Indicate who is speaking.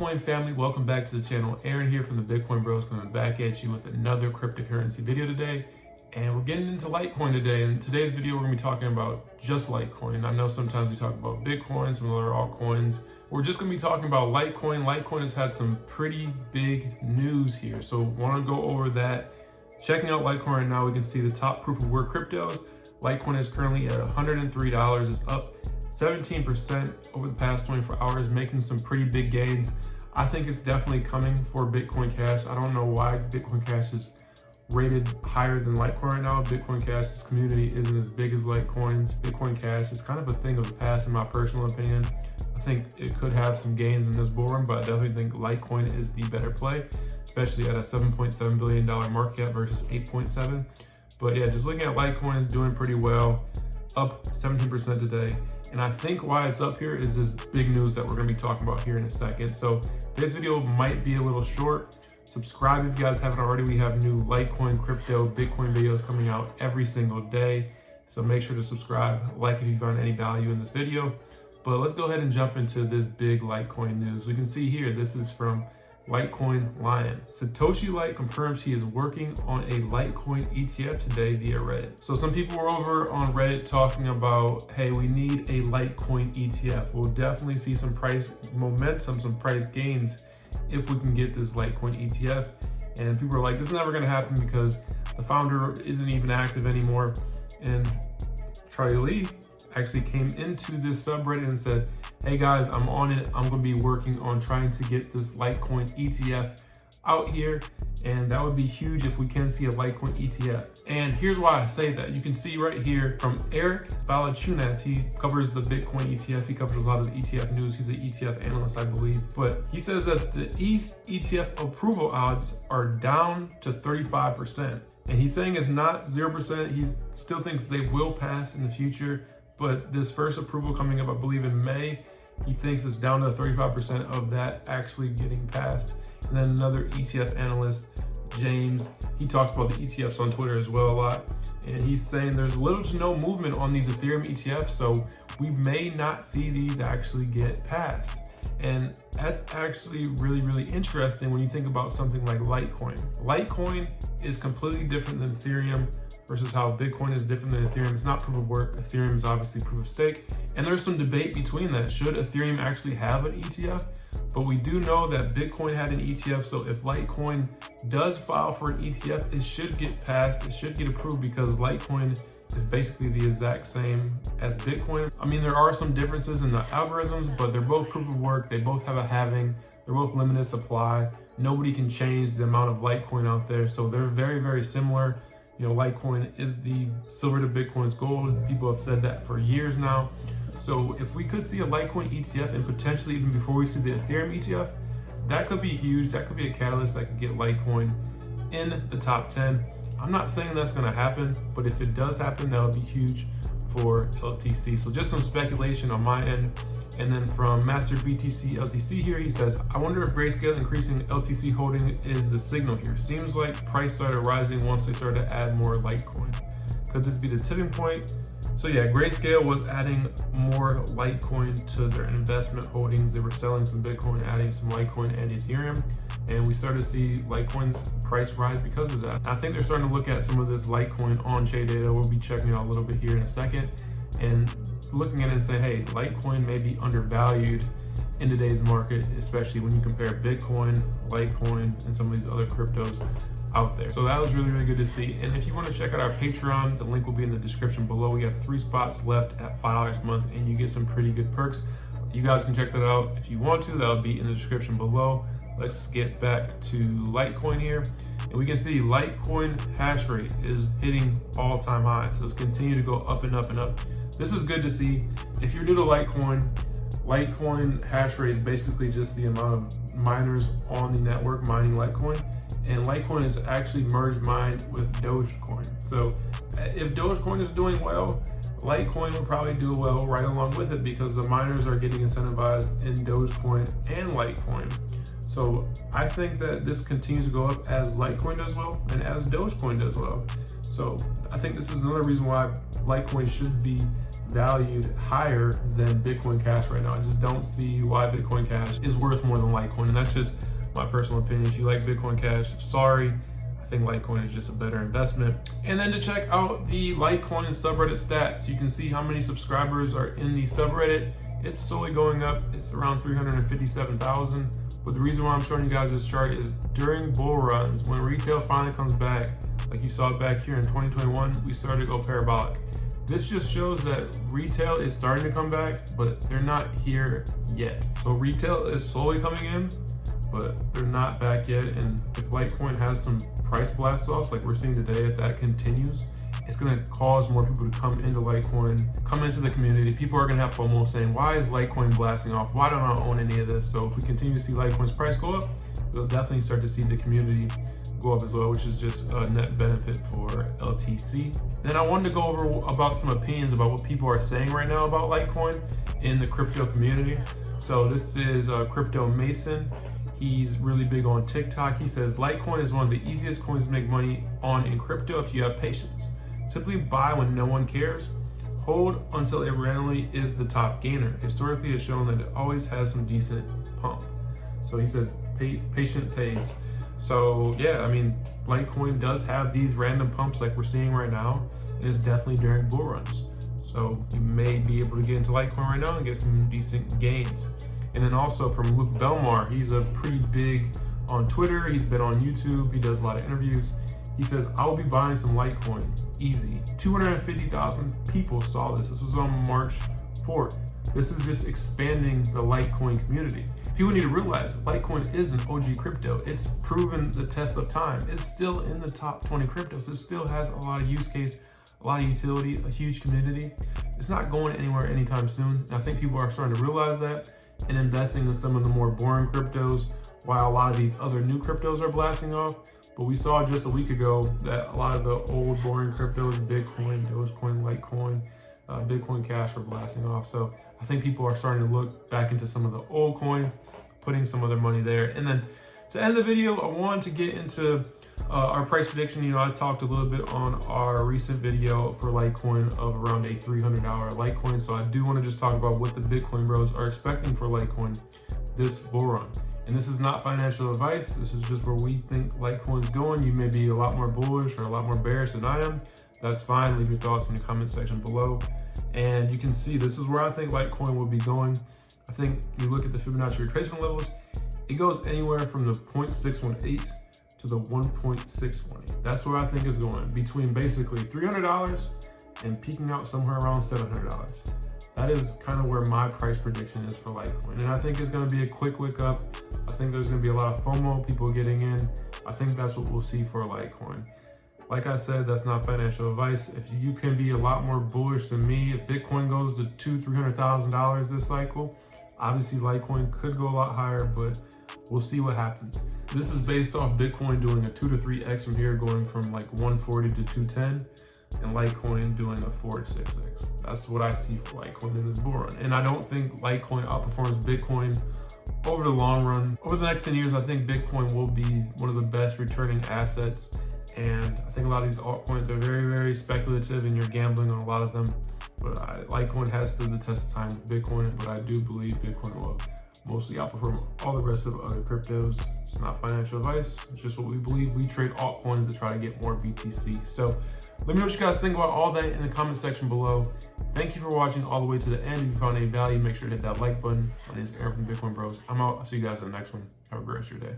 Speaker 1: Coin family, welcome back to the channel. Aaron here from the Bitcoin Bros coming back at you with another cryptocurrency video today. And we're getting into Litecoin today. In today's video, we're gonna be talking about just Litecoin. I know sometimes we talk about Bitcoin, some other altcoins. We're just gonna be talking about Litecoin. Litecoin has had some pretty big news here. So wanna go over that. Checking out Litecoin right now, we can see the top proof of work cryptos. Litecoin is currently at $103. It's up 17% over the past 24 hours, making some pretty big gains. I think it's definitely coming for Bitcoin Cash. I don't know why Bitcoin Cash is rated higher than Litecoin right now. Bitcoin Cash's community isn't as big as Litecoin's. Bitcoin Cash is kind of a thing of the past in my personal opinion. I think it could have some gains in this bull run, but I definitely think Litecoin is the better play, especially at a $7.7 billion market cap versus 8.7. But yeah, just looking at Litecoin, is doing pretty well, up 17% today. And I think why it's up here is this big news that we're gonna be talking about here in a second. So this video might be a little short. Subscribe if you guys haven't already. We have new Litecoin, crypto, Bitcoin videos coming out every single day. So make sure to subscribe, like if you found any value in this video. But let's go ahead and jump into this big Litecoin news. We can see here, this is from Litecoin Lion. Satoshi Light confirms he is working on a Litecoin ETF today via Reddit. So some people were over on Reddit talking about, hey, we need a Litecoin ETF. We'll definitely see some price momentum, some price gains if we can get this Litecoin ETF. And people are like, this is never gonna happen because the founder isn't even active anymore. And Charlie Lee actually came into this subreddit and said, hey guys, I'm on it. I'm gonna be working on trying to get this Litecoin ETF out here. And that would be huge if we can see a Litecoin ETF. And here's why I say that. You can see right here from Eric Balachunas. He covers the Bitcoin ETFs. He covers a lot of the ETF news. He's an ETF analyst, I believe. But he says that the ETH ETF approval odds are down to 35%. And he's saying it's not 0%. He still thinks they will pass in the future. But this first approval coming up, I believe in May, he thinks it's down to 35% of that actually getting passed. And then another ETF analyst, James, he talks about the ETFs on Twitter as well a lot. And he's saying there's little to no movement on these Ethereum ETFs, so we may not see these actually get passed. And that's actually really, really interesting when you think about something like Litecoin. Litecoin is completely different than Ethereum versus how Bitcoin is different than Ethereum. It's not proof of work. Ethereum is obviously proof of stake. And there's some debate between that. Should Ethereum actually have an ETF? But we do know that Bitcoin had an ETF. So if Litecoin does file for an ETF, it should get passed. It should get approved because Litecoin is basically the exact same as Bitcoin. I mean, there are some differences in the algorithms, but they're both proof of work. They both have a halving. They're both limited supply. Nobody can change the amount of Litecoin out there. So they're very, very similar. You know, Litecoin is the silver to Bitcoin's gold. People have said that for years now. So if we could see a Litecoin ETF and potentially even before we see the Ethereum ETF, that could be huge. That could be a catalyst that could get Litecoin in the top 10. I'm not saying that's gonna happen, but if it does happen, that would be huge for LTC. So just some speculation on my end. And then from Master BTC LTC here, he says, I wonder if Grayscale increasing LTC holding is the signal here. Seems like price started rising once they started to add more Litecoin. Could this be the tipping point? So yeah, Grayscale was adding more Litecoin to their investment holdings. They were selling some Bitcoin, adding some Litecoin and Ethereum. And we started to see Litecoin's price rise because of that. I think they're starting to look at some of this Litecoin on-chain data. We'll be checking it out a little bit here in a second. And looking at it and say, hey, Litecoin may be undervalued in today's market, especially when you compare Bitcoin, Litecoin, and some of these other cryptos out there. So that was really, really good to see. And if you want to check out our Patreon, the link will be in the description below. We have 3 spots left at $5 a month, and you get some pretty good perks. You guys can check that out if you want to. That'll be in the description below. Let's get back to Litecoin here. And we can see Litecoin Hashrate is hitting all-time highs. So it's continuing to go up and up and up. This is good to see. If you're new to Litecoin Hashrate is basically just the amount of miners on the network mining Litecoin. And Litecoin is actually merged mined with Dogecoin. So if Dogecoin is doing well, Litecoin will probably do well right along with it because the miners are getting incentivized in Dogecoin and Litecoin. So I think that this continues to go up as Litecoin does well and as Dogecoin does well. So I think this is another reason why Litecoin should be valued higher than Bitcoin Cash right now. I just don't see why Bitcoin Cash is worth more than Litecoin, and that's just my personal opinion. If you like Bitcoin Cash, sorry. I think Litecoin is just a better investment. And then to check out the Litecoin subreddit stats, you can see how many subscribers are in the subreddit. It's slowly going up. It's around 357,000. But the reason why I'm showing you guys this chart is during bull runs, when retail finally comes back, like you saw back here in 2021, we started to go parabolic. This just shows that retail is starting to come back, but they're not here yet. So retail is slowly coming in, but they're not back yet. And if Litecoin has some price blast offs like we're seeing today, if that continues, it's going to cause more people to come into Litecoin, come into the community. People are going to have FOMO saying, why is Litecoin blasting off? Why don't I own any of this? So if we continue to see Litecoin's price go up, we'll definitely start to see the community go up as well, which is just a net benefit for LTC. Then I wanted to go over about some opinions about what people are saying right now about Litecoin in the crypto community. So this is CryptoMason. He's really big on TikTok. He says, Litecoin is one of the easiest coins to make money on in crypto if you have patience. Simply buy when no one cares. Hold until it randomly is the top gainer. Historically, it's shown that it always has some decent pump. So he says, patient pays. So yeah, I mean, Litecoin does have these random pumps like we're seeing right now, and it's definitely during bull runs. So you may be able to get into Litecoin right now and get some decent gains. And then also from Belmar, he's a pretty big on Twitter. He's been on YouTube. He does a lot of interviews. He says, I will be buying some Litecoin, easy. 250,000 people saw this. This was on March 4th. This is just expanding the Litecoin community. People need to realize Litecoin is an OG crypto. It's proven the test of time. It's still in the top 20 cryptos. It still has a lot of use case, a lot of utility, a huge community. It's not going anywhere anytime soon. And I think people are starting to realize that and investing in some of the more boring cryptos while a lot of these other new cryptos are blasting off. But we saw just a week ago that a lot of the old boring cryptos, Bitcoin, Dogecoin, Litecoin, Bitcoin Cash were blasting off. So I think people are starting to look back into some of the old coins, putting some of their money there. And then to end the video, I wanted to get into our price prediction. You know, I talked a little bit on our recent video for Litecoin of around a $300 Litecoin. So I do want to just talk about what the Bitcoin bros are expecting for Litecoin this bull run. And this is not financial advice. This is just where we think Litecoin's going. You may be a lot more bullish or a lot more bearish than I am. That's fine. Leave your thoughts in the comment section below. And you can see this is where I think Litecoin will be going. I think you look at the Fibonacci retracement levels, it goes anywhere from the 0.618 to the 1.618. That's where I think it's going, between basically $300 and peaking out somewhere around $700. That is kind of where my price prediction is for Litecoin. And I think it's going to be a quick wick up. I think there's going to be a lot of FOMO, people getting in. I think that's what we'll see for Litecoin. Like I said, that's not financial advice. If you can be a lot more bullish than me, if Bitcoin goes to $200,000-$300,000 this cycle, obviously Litecoin could go a lot higher, but we'll see what happens. This is based off Bitcoin doing a 2 to 3x from here, going from like 140 to 210, and Litecoin doing a 4 to 6x. That's what I see for Litecoin in this bull run. And I don't think Litecoin outperforms Bitcoin over the long run. Over the next 10 years, I think Bitcoin will be one of the best returning assets. And I think a lot of these altcoins are very, very speculative, and you're gambling on a lot of them. But Litecoin has stood the test of time with Bitcoin, but I do believe Bitcoin will mostly outperform all the rest of other cryptos. It's not financial advice, it's just what we believe. We trade altcoins to try to get more BTC. So let me know what you guys think about all that in the comment section below. Thank you for watching all the way to the end. If you found any value, make sure to hit that like button. My name is Aaron from Bitcoin Bros. I'm out. I'll see you guys in the next one. Have a great rest of your day.